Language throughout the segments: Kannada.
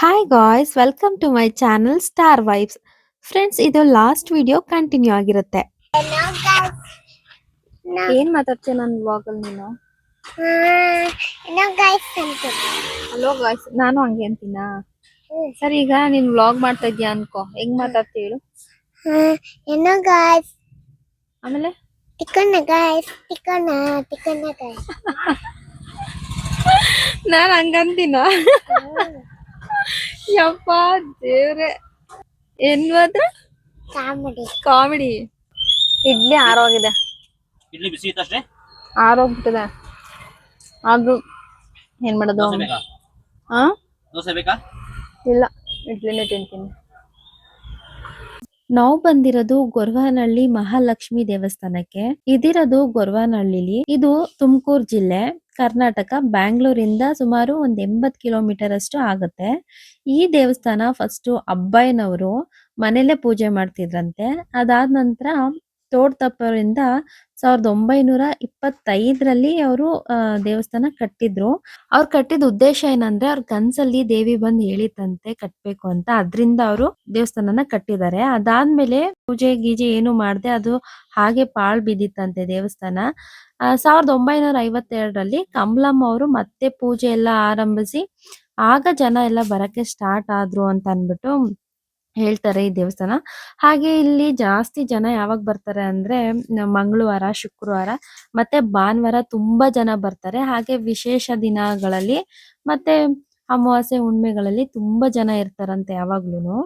Hi guys welcome to my channel star vibes. Friends, ಇದು ಲಾಸ್ಟ್ ವಿಡಿಯೋ ಕಂಟಿನ್ಯೂ ಆಗಿರುತ್ತೆ. ಏನ್ ಮಾತಾಡ್ತೀಯ ನನ್ನ ವ್ಲಾಗ್ ಅಲ್ಲಿ ನೀನು? ಹಲೋ ಗಾಯ್ಸ್, ನಾನು ಹಂಗೆ ಅಂತೀನಾ? ಸರಿ, ಈಗ ನೀನ್ ವ್ಲಾಗ್ ಮಾಡ್ತಾ ಇದ್ಯಾ ಅನ್ಕೋ, ಹೆಂಗ್ ಮಾತಾಡ್ತಿ ಹೇಳು? ಏನೋ ಗಾಯ್ಸ್, ಆಮೇಲೆ ಟಿಕಣ್ಣ ಗಾಯ್ಸ್, ಟಿಕಣ್ಣ ಗಾಯ್ಸ್. ನಾನ್ ಹಂಗಂತೀನ? ಯಪ್ಪ ದೇವ್ರೆ, ಏನ್ ಮಾತ್ರ ಕಾಮಿಡಿ. ಇಡ್ಲಿ ಆರೋಗಿದೆ, ಇಡ್ಲಿ ಬಿಸಿ ಇತ್ತಷ್ಟೇ ಆರೋಗ್ಬಿಟ್ಟಿದೆ. ಆದ್ರೂ ಏನ್ ಮಾಡೋದು? ದೋಸೆ ಬೇಕಾ? ಆ ದೋಸೆ ಬೇಕಾ? ಇಲ್ಲ, ಇಡ್ಲಿನೇ ತಿಂತೀನಿ. ನಾವು ಬಂದಿರೋದು ಗೊರವನಹಳ್ಳಿ ಮಹಾಲಕ್ಷ್ಮಿ ದೇವಸ್ಥಾನಕ್ಕೆ. ಇದಿರೋದು ಗೊರವನಹಳ್ಳಿಲಿ. ಇದು ತುಮಕೂರು ಜಿಲ್ಲೆ, ಕರ್ನಾಟಕ, ಬ್ಯಾಂಗ್ಳೂರಿಂದ ಸುಮಾರು ಒಂದ್ 80 ಕಿಲೋಮೀಟರ್ ಅಷ್ಟು ಆಗುತ್ತೆ. ಈ ದೇವಸ್ಥಾನ ಫಸ್ಟ್ ಅಬ್ಬಯ್ಯನವರು ಮನೇಲೆ ಪೂಜೆ ಮಾಡ್ತಿದ್ರಂತೆ. ಅದಾದ ನಂತರ ತೋಡ್ತಪ್ಪರಿಂದ 1925ರಲ್ಲಿ ಅವರು ದೇವಸ್ಥಾನ ಕಟ್ಟಿದ್ರು. ಅವ್ರು ಕಟ್ಟಿದ ಉದ್ದೇಶ ಏನಂದ್ರೆ, ಅವ್ರ ಕನ್ಸಲ್ಲಿ ದೇವಿ ಬಂದ್ ಹೇಳಿತ್ತಂತೆ ಕಟ್ಬೇಕು ಅಂತ. ಅದ್ರಿಂದ ಅವರು ದೇವಸ್ಥಾನನ ಕಟ್ಟಿದ್ದಾರೆ. ಅದಾದ್ಮೇಲೆ ಪೂಜೆ ಗೀಜೆ ಏನು ಮಾಡ್ದೆ ಅದು ಹಾಗೆ ಪಾಳ್ ಬಿದ್ದಿತ್ತಂತೆ ದೇವಸ್ಥಾನ. 1952ರಲ್ಲಿ ಕಮಲಮ್ಮ ಅವರು ಮತ್ತೆ ಪೂಜೆ ಎಲ್ಲ ಆರಂಭಿಸಿ ಆಗ ಜನ ಎಲ್ಲ ಬರಕ್ಕೆ ಸ್ಟಾರ್ಟ್ ಆದ್ರು ಅಂತ ಅನ್ಬಿಟ್ಟು ಹೇಳ್ತಾರೆ ಈ ದೇವಸ್ಥಾನ. ಹಾಗೆ ಇಲ್ಲಿ ಜಾಸ್ತಿ ಜನ ಯಾವಾಗ ಬರ್ತಾರೆ ಅಂದ್ರೆ ಮಂಗಳವಾರ, ಶುಕ್ರವಾರ ಮತ್ತೆ ಭಾನುವಾರ ತುಂಬಾ ಜನ ಬರ್ತಾರೆ. ಹಾಗೆ ವಿಶೇಷ ದಿನಗಳಲ್ಲಿ ಮತ್ತೆ ಅಮಾವಾಸ್ಯೆ, ಹುಣ್ಮೆಗಳಲ್ಲಿ ತುಂಬಾ ಜನ ಇರ್ತಾರಂತೆ ಯಾವಾಗ್ಲೂನು.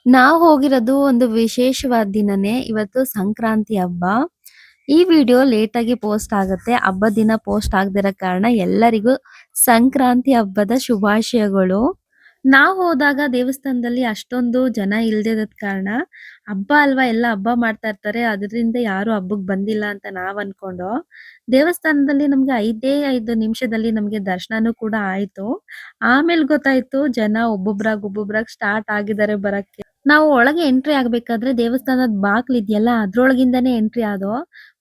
ನಾವು ಹೋಗಿರೋದು ಒಂದು ವಿಶೇಷವಾದ ದಿನನೇ. ಇವತ್ತು ಸಂಕ್ರಾಂತಿ ಹಬ್ಬ. ಈ ವಿಡಿಯೋ ಲೇಟ್ ಆಗಿ ಪೋಸ್ಟ್ ಆಗುತ್ತೆ. ಹಬ್ಬದ ದಿನ ಪೋಸ್ಟ್ ಆಗದಿರೋ ಕಾರಣ ಎಲ್ಲರಿಗೂ ಸಂಕ್ರಾಂತಿ ಹಬ್ಬದ ಶುಭಾಶಯಗಳು. ನಾವು ಹೋದಾಗ ದೇವಸ್ಥಾನದಲ್ಲಿ ಅಷ್ಟೊಂದು ಜನ ಇಲ್ದಿರೋದ್ ಕಾರಣ, ಹಬ್ಬ ಅಲ್ವಾ ಎಲ್ಲ ಹಬ್ಬ ಮಾಡ್ತಾ ಇರ್ತಾರೆ, ಅದರಿಂದ ಯಾರು ಹಬ್ಬಕ್ ಬಂದಿಲ್ಲ ಅಂತ ನಾವ್ ಅನ್ಕೊಂಡು ದೇವಸ್ಥಾನದಲ್ಲಿ ನಮ್ಗೆ 5 ನಿಮಿಷದಲ್ಲಿ ನಮ್ಗೆ ದರ್ಶನನೂ ಕೂಡ ಆಯ್ತು. ಆಮೇಲೆ ಗೊತ್ತಾಯ್ತು ಜನ ಒಬ್ಬೊಬ್ರಾಗ್ ಸ್ಟಾರ್ಟ್ ಆಗಿದ್ದಾರೆ ಬರಕ್ಕೆ. ನಾವು ಒಳಗೆ ಎಂಟ್ರಿ ಆಗ್ಬೇಕಾದ್ರೆ ದೇವಸ್ಥಾನದ ಬಾಕ್ಲ್ ಇದೆಯಲ್ಲ ಅದ್ರೊಳಗಿಂದಾನೇ ಎಂಟ್ರಿ ಆದೋ.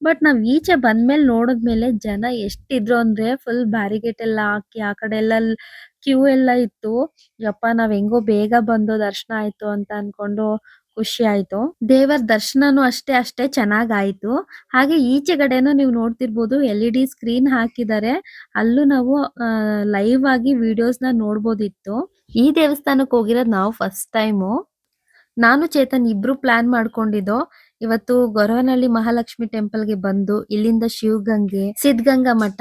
ಬಟ್ ನಾವ್ ಈಚೆ ಬಂದ್ಮೇಲೆ ನೋಡಿದ್ಮೇಲೆ ಜನ ಎಷ್ಟಿದ್ರು ಅಂದ್ರೆ ಫುಲ್ ಬ್ಯಾರಿಗೇಟ್ ಎಲ್ಲ ಹಾಕಿ ಆ ಕಡೆ ಎಲ್ಲ ಕ್ಯೂ ಎಲ್ಲ ಇತ್ತು. ಯಪ್ಪ, ನಾವ್ ಹೆಂಗೋ ಬೇಗ ಬಂದು ದರ್ಶನ ಆಯ್ತು ಅಂತ ಅನ್ಕೊಂಡು ಖುಷಿ ಆಯ್ತು. ದೇವರ ದರ್ಶನನೂ ಅಷ್ಟೇ ಚೆನ್ನಾಗಾಯ್ತು. ಹಾಗೆ ಈಚೆಗಡೆನೂ ನೀವು ನೋಡ್ತಿರ್ಬೋದು LED ಸ್ಕ್ರೀನ್ ಹಾಕಿದ್ದಾರೆ. ಅಲ್ಲೂ ನಾವು ಲೈವ್ ಆಗಿ ವಿಡಿಯೋಸ್ ನ ನೋಡ್ಬೋದಿತ್ತು. ಈ ದೇವಸ್ಥಾನಕ್ಕೆ ಹೋಗಿರೋದು ನಾವು ಫಸ್ಟ್ ಟೈಮು. ನಾನು ಚೇತನ್ ಇಬ್ರು ಪ್ಲಾನ್ ಮಾಡ್ಕೊಂಡಿದ್ದೋ ಇವತ್ತು ಗೊರವನಹಳ್ಳಿ ಮಹಾಲಕ್ಷ್ಮಿ ಟೆಂಪಲ್ಗೆ ಬಂದು ಇಲ್ಲಿಂದ ಶಿವಗಂಗೆ, ಸಿದ್ಧಗಂಗಾ ಮಠ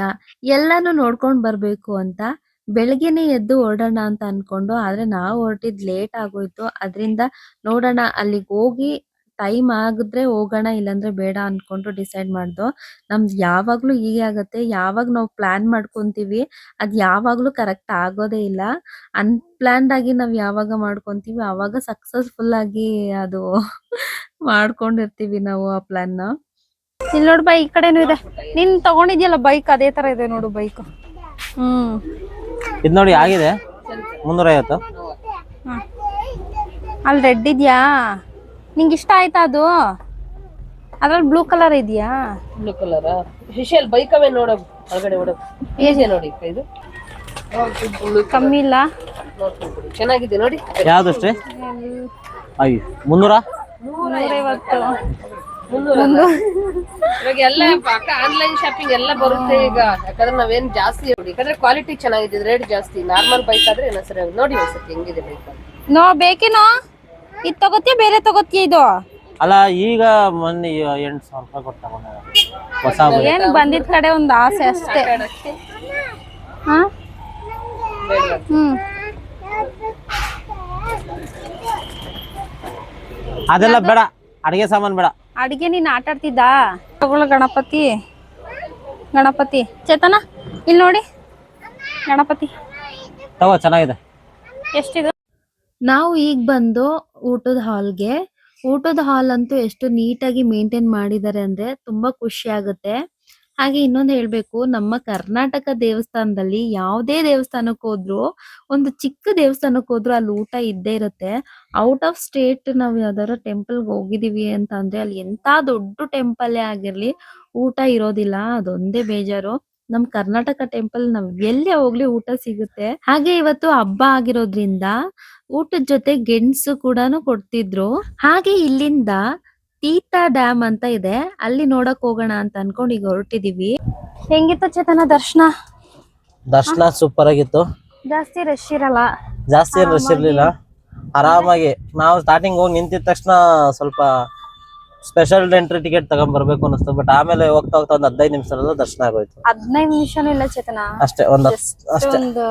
ಎಲ್ಲಾನು ನೋಡ್ಕೊಂಡ್ ಬರ್ಬೇಕು ಅಂತ. ಬೆಳಗ್ಗೆನೆ ಎದ್ದು ಹೊರಡೋಣ ಅಂತ ಅನ್ಕೊಂಡು, ಆದ್ರೆ ನಾವು ಹೊರಟಿದ್ ಲೇಟ್ ಆಗೋಯ್ತು. ಅದ್ರಿಂದ ನೋಡೋಣ, ಅಲ್ಲಿಗೆ ಹೋಗಿ ಟೈಮ್ ಆಗಿದ್ರೆ ಹೋಗೋಣ, ಇಲ್ಲಾಂದ್ರೆ ಬೇಡ ಅನ್ಕೊಂಡು ಡಿಸೈಡ್ ಮಾಡ್ದೋ. ನಮ್ದು ಯಾವಾಗ್ಲೂ ಹೀಗೆ ಆಗತ್ತೆ, ಯಾವಾಗ ನಾವು ಪ್ಲಾನ್ ಮಾಡ್ಕೊಂತೀವಿ ಅದ್ ಯಾವಾಗ್ಲೂ ಕರೆಕ್ಟ್ ಆಗೋದೇ ಇಲ್ಲ. ಅನ್‌ಪ್ಲಾನ್ಡ್ ಆಗಿ ನಾವ್ ಯಾವಾಗ ಮಾಡ್ಕೊಂತೀವಿ ಅವಾಗ ಸಕ್ಸಸ್‌ಫುಲ್ ಆಗಿ ಅದು ಮಾಡ್ಕೊಂಡಿರ್ತೀವಿ ನಾವು ಆ ಪ್ಲಾನ್‌ನ. ಇಲ್ಲಿ ನೋಡು ಬೈ, ಈ ಕಡೆನೂ ಇದೆ. ನೀನ್ ತಗೊಂಡಿದ್ಯಲ್ಲ ಬೈಕ್, ಅದೇ ತರ ಇದೆ ನೋಡು ಬೈಕ್. ಇದು ನೋಡಿ ಆಗಿದೆ 350. ಅಲ್ಲಿ ರೆಡ್ ಇದ್ಯಾ? ನಿಂಗೆ ಇಷ್ಟ ಆಯ್ತಾ ಅದು? ಅದ್ರಲ್ಲಿ ಬ್ಲೂ ಕಲರ್ ಇದೆಯಾ? ಬ್ಲೂ ಕಲರ್ ಶಿಶಿಯಲ್ ಬೈಕ್ ಅವೇ ನೋಡ ಒಳಗಡೆ ಈಜೆ ನೋಡಿ ಇದು ಕಮ್ಮಿ ಇಲ್ಲ, ಚೆನ್ನಾಗಿದೆ ನೋಡಿ. ಯಾವ್ದಷ್ಟೇ? ಅಯ್ಯೋ 300. 150. ಇವಾಗ ಎಲ್ಲ ಪಕ್ಕ ಆನ್ಲೈನ್ ಶಾಪಿಂಗ್ ಎಲ್ಲ ಬರುತ್ತೆ ಈಗ. ಯಾಕಂದ್ರೆ ನಾವೇನ್ ಜಾಸ್ತಿ ನೋಡಿ, ಯಾಕಂದ್ರೆ ಕ್ವಾಲಿಟಿ ಚೆನ್ನಾಗಿದೆ, ರೇಟ್ ಜಾಸ್ತಿ. ನಾರ್ಮಲ್ ಬೈಕ್ ಆದ್ರೆ ಏನೋ ಸರಿ ನೋಡಿ ಒಂದ್ಸತಿ ಹೆಂಗಿದೆ ಬೈಕ್. ನೋ ಬೇಕೇನೋ? ಇದು ತಗೋತಿಯಾ ಬೇರೆ ತಗೋತಿಯಾ? ಇದು ಅಲ್ಲ, ಈಗ ಮೊನ್ನೆ 8,000 ರೂಪಾಯಿ ಕೊಟ್ಟು ತಗೊಂಡೆ ಹೊಸ ಬೈಕ್. ಏನ್ ಬಂದಿದ್ ಕಡೆ ಒಂದ್ ಆಸೆ ಅಷ್ಟೇ. ಹಾ, ಅದೆಲ್ಲ ಬೇಡ, ಅಡಿಗೆ ಸಾಮಾನ್ ಬೇಡ. ಅಡಿಗೆ ನೀನ್ ಆಟ ಆಡ್ತಿದ್ದ? ತಗೊಳ್ಳ ಗಣಪತಿ ಚೇತನ, ಇಲ್ಲಿ ನೋಡಿ ಗಣಪತಿ ತಗೋ, ಚೆನ್ನಾಗಿದೆ. ಎಷ್ಟಿದೆ? ನಾವು ಈಗ ಬಂದು ಊಟದ ಹಾಲ್ಗೆ. ಊಟದ ಹಾಲ್ ಅಂತೂ ಎಷ್ಟು ನೀಟಾಗಿ ಮೇಂಟೈನ್ ಮಾಡಿದ್ದಾರೆ ಅಂದ್ರೆ ತುಂಬಾ ಖುಷಿ ಆಗುತ್ತೆ. ಹಾಗೆ ಇನ್ನೊಂದು ಹೇಳ್ಬೇಕು, ನಮ್ಮ ಕರ್ನಾಟಕ ದೇವಸ್ಥಾನದಲ್ಲಿ ಯಾವುದೇ ದೇವಸ್ಥಾನಕ್ಕೆ ಹೋದ್ರು, ಒಂದು ಚಿಕ್ಕ ದೇವಸ್ಥಾನಕ್ಕೆ ಹೋದ್ರು ಅಲ್ಲಿ ಊಟ ಇದ್ದೇ ಇರುತ್ತೆ. ಔಟ್ ಆಫ್ ಸ್ಟೇಟ್ ನಾವು ಯಾವ್ದಾದ್ರು ಟೆಂಪಲ್ಗೆ ಹೋಗಿದೀವಿ ಅಂತ ಅಂದ್ರೆ ಅಲ್ಲಿ ಎಂತ ದೊಡ್ಡ ಟೆಂಪಲ್ ಆಗಿರ್ಲಿ ಊಟ ಇರೋದಿಲ್ಲ, ಅದೊಂದೇ ಬೇಜಾರು. ನಮ್ ಕರ್ನಾಟಕ ಟೆಂಪಲ್ ನಾವ್ ಎಲ್ಲೇ ಹೋಗ್ಲಿ ಊಟ ಸಿಗುತ್ತೆ. ಹಾಗೆ ಇವತ್ತು ಹಬ್ಬ ಆಗಿರೋದ್ರಿಂದ ಊಟದ ಜೊತೆ ಗೆಣಸು ಕೂಡಾನು ಕೊಡ್ತಿದ್ರು. ಹಾಗೆ ಇಲ್ಲಿಂದ ತೀರ್ಥ ಡ್ಯಾಮ್ ಅಂತ ಇದೆ, ಅಲ್ಲಿ ನೋಡಕ್ ಹೋಗೋಣ ಅಂತ ಅನ್ಕೊಂಡ್ ಈಗ ಹೊರಟಿದೀವಿ. ಹೆಂಗಿತ್ತು ಚೇತನ ದರ್ಶನ? ದರ್ಶನ ಸೂಪರ್ ಆಗಿತ್ತು. ಜಾಸ್ತಿ ರಶ್ ಇರಲ್ಲ. ಜಾಸ್ತಿ ಏನ್ ರಶ್ ಇರ್ಲಿಲ್ಲ, ಆರಾಮಾಗಿ. ನಾವು ಸ್ಟಾರ್ಟಿಂಗ್ ಹೋಗಿ ನಿಂತಿದ ತಕ್ಷಣ ಸ್ವಲ್ಪ ಸ್ಪೆಷಲ್ ಎಂಟ್ರಿ ಟಿಕೆಟ್ ತಗೊಂಡ್ ಬರ್ಬೇಕು ಅನಿಸ್ತು. ಬಟ್ ಆಮೇಲೆ ಹೋಗ್ತಾ ಹೋಗ್ತಾ ಒಂದ್ 15 ನಿಮಿಷದಲ್ಲ ದರ್ಶನ ಆಗೋಯ್ತು. 15 ನಿಮಿಷನೂ ಇಲ್ಲ ಚೇತನ, ಅಷ್ಟೇ ಅಷ್ಟೇ. ಒಂದು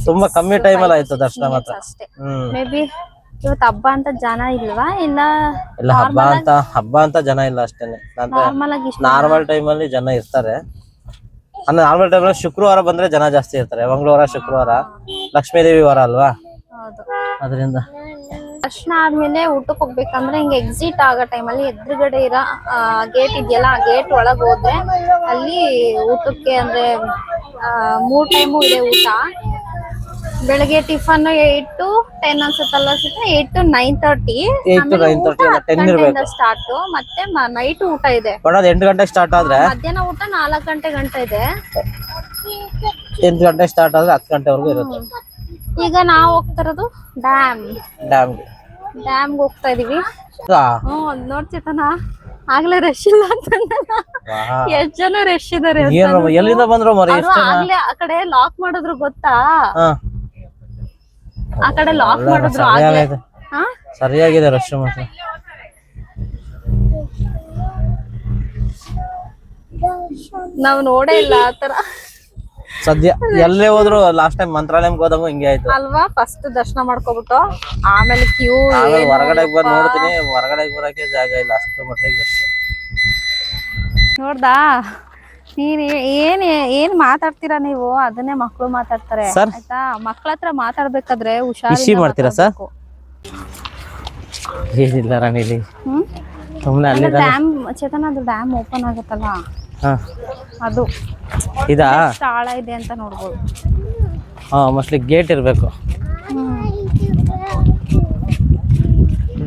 ತುಂಬಾ ಕಮ್ಮಿ ಟೈಮ್ ಅಲ್ಲಿ ಆಯ್ತು ದರ್ಶನ ಮಾತ್ರ. ಅಷ್ಟೇ. ಹ್ಮ್. ಮೇ ಬಿ ಇವತ್ತು ಹಬ್ಬ ಅಂತ ಜನ ಇಲ್ವಾ? ಇಲ್ಲ ಇಲ್ಲ, ಹಬ್ಬ ಅಂತ ಜನ ಇಲ್ಲ ಅಷ್ಟೇನೆ. ನಾರ್ಮಲ್ ಆಗಿ ನಾರ್ಮಲ್ ಟೈಮ್ ಅಲ್ಲಿ ಜನ ಇರ್ತಾರೆ. ಅಂದ್ರೆ ನಾರ್ಮಲ್ ಟೈಮ್ ಅಲ್ಲಿ ಶುಕ್ರವಾರ ಬಂದ್ರೆ ಜನ ಜಾಸ್ತಿ ಇರ್ತಾರೆ. ಮಂಗಳವಾರ, ಶುಕ್ರವಾರ ಲಕ್ಷ್ಮೀ ದೇವಿ ವಾರ ಅಲ್ವಾ, ಹೌದು. ಅದರಿಂದ. ದರ್ಶನ ಆದ್ಮೇಲೆ ಊಟಕ್ಕೆ ಹೋಗ್ಬೇಕಂದ್ರೆ ಹಿಂಗೆ ಎಕ್ಸಿಟ್ ಆಗೋ ಟೈಮಲ್ಲಿ ಎದುರುಗಡೆ ಇರೋ ಗೇಟ್ ಇದೆಯಲ್ಲ, ಆ ಗೇಟ್ ಒಳಗ್ ಹೋದ್ರೆ ಅಲ್ಲಿ ಊಟಕ್ಕೆ ಅಂದ್ರೆ 3 ಟೈಮು ಇದೆ ಊಟ. ಬೆಳಗ್ಗೆ ಟಿಫನ್ 8 to 10 ಅನ್ಸುತ್ತಲ್ಲ, 8 to 9:30. 8 to 9:30 10 ಇರ್ಬೇಕು ಸ್ಟಾರ್ಟ್. ಮತ್ತೆ ನೈಟ್ ಊಟ ಇದೆ. 8 ಗಂಟೆಗೆ ಸ್ಟಾರ್ಟ್ ಆದ್ರೆ ಮಧ್ಯಾಹ್ನ ಊಟ 4 ಗಂಟೆ ಇದೆ. 8 ಗಂಟೆಗೆ ಸ್ಟಾರ್ಟ್ ಆದ್ರೆ 10 ಗಂಟೆವರೆಗೂ ಇರುತ್ತೆ. ಈಗ ನಾವು ಹೋಗ್ತಿರೋದು ಡ್ಯಾಮ್ಗೆ ಹೋಗ್ತಾ ಇದೀವಿ. ನೋಡ್ತಿತಾನ ಆಗ್ಲೇ ರಶ್ ಇಲ್ಲ ಅಂತ ಎಷ್ಟ್ ಜನ ರಶ್ ಇದಾರೆ. ಎಲ್ಲಿಂದ ಬಂದ್ರು ಮರಿ? ಆಗ್ಲೇ ಆ ಕಡೆ ಲಾಕ್ ಮಾಡಿದ್ರು ಗೊತ್ತಾ? ಆ ಕಡೆ ಲಾಕ್ ಮಾಡಿದ್ರು. ಸರಿಯಾಗಿದೆ ರಶ್ ಮಾತ್ರ. ನಾವ್ ನೋಡೇ ಇಲ್ಲ ಆತರ. ಸದ್ಯ ಎಲ್ಲೇ ಹೋದ್ರು ಲಾಸ್ಟ್ ಟೈಮ್ ಮಂತ್ರಾಲಯಕ್ಕೆ ಹೋದಂಗು ಹಿಂಗೆ ಆಯ್ತು ಅಲ್ವಾ? ಫಸ್ಟ್ ದರ್ಶನ ಮಾಡ್ಕೊಬಿಟ್ಟು ಆಮೇಲೆ ಕ್ಯೂ. ಹೊರಗಡೆ ಬಂದ್ ನೋಡ್ತೀನಿ, ಹೊರಗಡೆ ಬರಕ್ಕೆ ಜಾಗ ಇಲ್ಲ, ಅಷ್ಟು ಮಟ್ಟಿಗೆ ಅಷ್ಟೇ. ನೋಡ್ದಾ ನೀನ್ ಏನ್ ಮಾತಾಡ್ತೀರಾ ನೀವು, ಅದನ್ನೇ ಮಕ್ಳು ಮಾತಾಡ್ತಾರೆ ಆಯ್ತಾ? ಮಕ್ಳ ಹತ್ರ ಮಾತಾಡ್ಬೇಕಾದ್ರೆ ಖುಷಿ ಮಾಡ್ತೀರಾ ಸರ್? ಏನಿಲ್ಲ ರಾಣಿಲಿ, ಸುಮ್ಮನೆ ಡ್ಯಾಮ್ ಚೇತನ, ಅದು ಡ್ಯಾಮ್ ಓಪನ್ ಆಗುತ್ತಲ್ಲ, ಅದು ಇದಾ ಆಳ ಇದೆ ಅಂತ ನೋಡ್ಬೋದು. ಮೋಸ್ಟ್ಲಿ ಗೇಟ್ ಇರ್ಬೇಕು.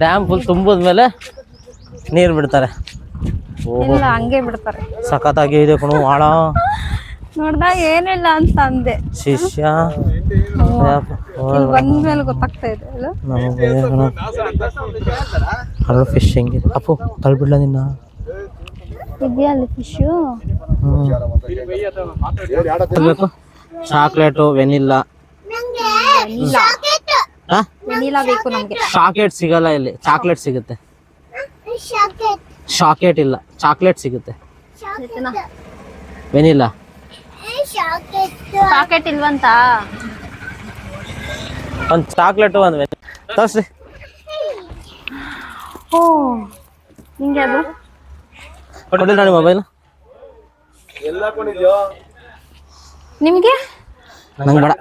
ಡ್ಯಾಮ್ ಫುಲ್ ತುಂಬಿದ್ಮೇಲೆ ನೀರ್ ಬಿಡ್ತಾರೆ. ಇಲ್ಲ, ಹಂಗೆ ಬಿಡ್ತಾರೆ. ಸಖತ್ತಾಗಿ ಇದೆ ಕಣು ಆಳ. ನೋಡ್ದ ಏನಿಲ್ಲ ಅಂತ ಅಂದೆ ಶಿಷ್ಯ. ಬಂದ್ಮೇಲೆ ಗೊತ್ತಾಗ್ತಾ ಇದೆ ಅಲ್ಲ ಫಿಶ್ ಹೆಂಗಿದೆ. ಅಪ್ಪು ಕಳ್ಬಿಡ್ಲ ನಿನ್ನ ಇದೆಯಾ ಅಲ್ಲಿ ಫಿಶು? Chocolate, vanilla. ವೆನಿಲಾ ಬೇಕು ನಮ್ಗೆ. ಚಾಕ್ಲೇಟ್ ಸಿಗಲ್ಲ ಇಲ್ಲಿ, ಚಾಕ್ಲೇಟ್ ಸಿಗುತ್ತೆ. ಚಾಕ್ಲೇಟ್ ಇಲ್ಲ, ಚಾಕ್ಲೇಟ್ ಸಿಗುತ್ತೆ. ವೆನಿಲ್ಲಾ ಚಾಕ್ಲೇಟ್ ಇಲ್ವಂತ? ಒಂದ್ ಚಾಕ್ಲೇಟು, ಒಂದ್ ವೆನಿಲ್ಲಾ ತೋರ್ಸ್ರಿ. ಓ ಹಿಂಗೆ ಅದು ಕೊಡಿಲ್ಲ ನೋಡಿ ಮೊಬೈಲ್. ನಿಮ್ಗೆ? ನಂಗೆ ಬೇಡ.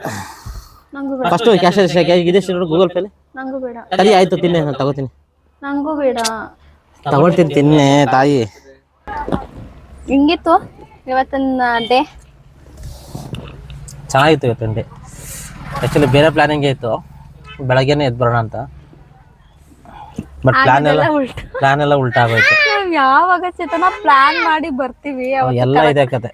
ನಂಗೂ ಬೇಡ. ಫಸ್ಟ್ ಕ್ಯಾಶ್ ಇದೆ ಗೂಗಲ್ ಪೇಲಿ. ನಂಗೂ ಬೇಡ. ಸರಿ ಆಯ್ತು, ತಿನ್ನಿ, ನಾನು ತಗೋತೀನಿ. ನಂಗೂ ಬೇಡ. ತಗೊಳ್ತೀನಿ, ತಿನ್ನೆ ತಾಯಿ. ಹಿಂಗಿತ್ತು ಇವತ್ತಿನ ಡೇ? ಚೆನ್ನಾಗಿತ್ತು ಇವತ್ತಿನ ಡೇ. ಆ್ಯಕ್ಚುಲಿ ಬೇರೆ ಪ್ಲಾನಿಂಗ್ ಇತ್ತು, ಬೆಳಗ್ಗೆನೇ ಎದ್ದು ಬರೋಣ ಅಂತ. ಬಟ್ ಪ್ಲಾನ್ ಎಲ್ಲ ಉಲ್ಟಾ ಆಗೋಯ್ತು. ನಾವ್ ಯಾವಾಗ ಚೇತನ ಪ್ಲಾನ್ ಮಾಡಿ ಬರ್ತೀವಿ ಎಲ್ಲ ಇದೆ ಕತೆ.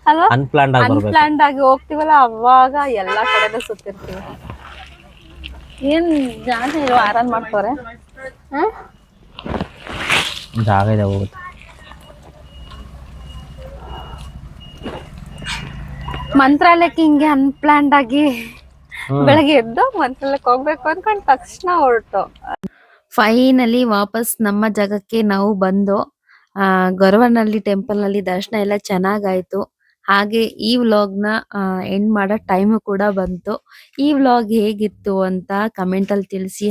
ಅಲ್ವಾ? ಅನ್ಪ್ಲಾನ್ಡ್ ಆಗಿ ಹೋಗ್ತಿವಲ್ಲ, ಅವಾಗ ಎಲ್ಲಾ ಕಡೆನೂ ಸುತ್ತಿರ್ತೀವಿ. ಏನ್ ಜಾಗ ಇರೋ ಆರಾಮ್ ಮಾಡ್ತವ್ರೆ. ಜಾಗ ಇದೆ, ಹೋಗುತ್ತೆ. ಮಂತ್ರಾಲಯಕ್ಕೆ ಹಿಂಗೆ ಅನ್ಪ್ಲಾನ್ಡ್ ಆಗಿ ಬೆಳಗ್ಗೆ ಎದ್ದು ಮಂತ್ರಾಲಯಕ್ಕೆ ಹೋಗ್ಬೇಕು ಅನ್ಕೊಂಡ್ ತಕ್ಷಣ ಹೊರಟು. ಫೈನಲಿ ವಾಪಸ್ ನಮ್ಮ ಜಾಗಕ್ಕೆ ನಾವು ಬಂದು ಗೊರವನಹಳ್ಳಿ ಟೆಂಪಲ್ ನಲ್ಲಿ ದರ್ಶನ ಎಲ್ಲ ಚೆನ್ನಾಗಾಯ್ತು. ಹಾಗೆ ಈ ವ್ಲಾಗ್ ನ ಎಂಡ್ ಮಾಡೋ ಟೈಮ್ ಕೂಡ ಬಂತು. ಈ ವ್ಲಾಗ್ ಹೇಗಿತ್ತು ಅಂತ ಕಮೆಂಟ್ ಅಲ್ಲಿ ತಿಳಿಸಿ.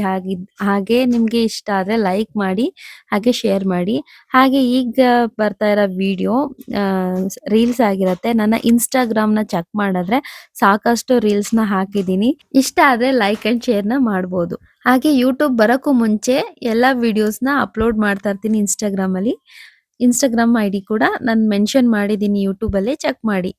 ಹಾಗೆ ನಿಮ್ಗೆ ಇಷ್ಟ ಆದ್ರೆ ಲೈಕ್ ಮಾಡಿ, ಹಾಗೆ ಶೇರ್ ಮಾಡಿ. ಹಾಗೆ ಈಗ ಬರ್ತಾ ಇರೋ ವಿಡಿಯೋ ರೀಲ್ಸ್ ಆಗಿರತ್ತೆ. ನನ್ನ ಇನ್ಸ್ಟಾಗ್ರಾಮ್ ನ ಚೆಕ್ ಮಾಡಿದ್ರೆ ಸಾಕಷ್ಟು ರೀಲ್ಸ್ ನ ಹಾಕಿದೀನಿ. ಇಷ್ಟ ಆದ್ರೆ ಲೈಕ್ ಅಂಡ್ ಶೇರ್ ನ ಮಾಡ್ಬೋದು. ಹಾಗೆ ಯೂಟ್ಯೂಬ್ ಬರಕ್ಕೂ ಮುಂಚೆ ಎಲ್ಲಾ ವಿಡಿಯೋಸ್ ನ ಅಪ್ಲೋಡ್ ಮಾಡ್ತಾ ಇರ್ತೀನಿ ಇನ್ಸ್ಟಾಗ್ರಾಮ್ ಅಲ್ಲಿ. ಇನ್ಸ್ಟಾಗ್ರಾಮ್ ಐಡಿ ಕೂಡ ನಾನು ಮೆನ್ಷನ್ ಮಾಡಿದೀನಿ, ಯೂಟ್ಯೂಬ್ ಅಲ್ಲೇ ಚೆಕ್ ಮಾಡಿ.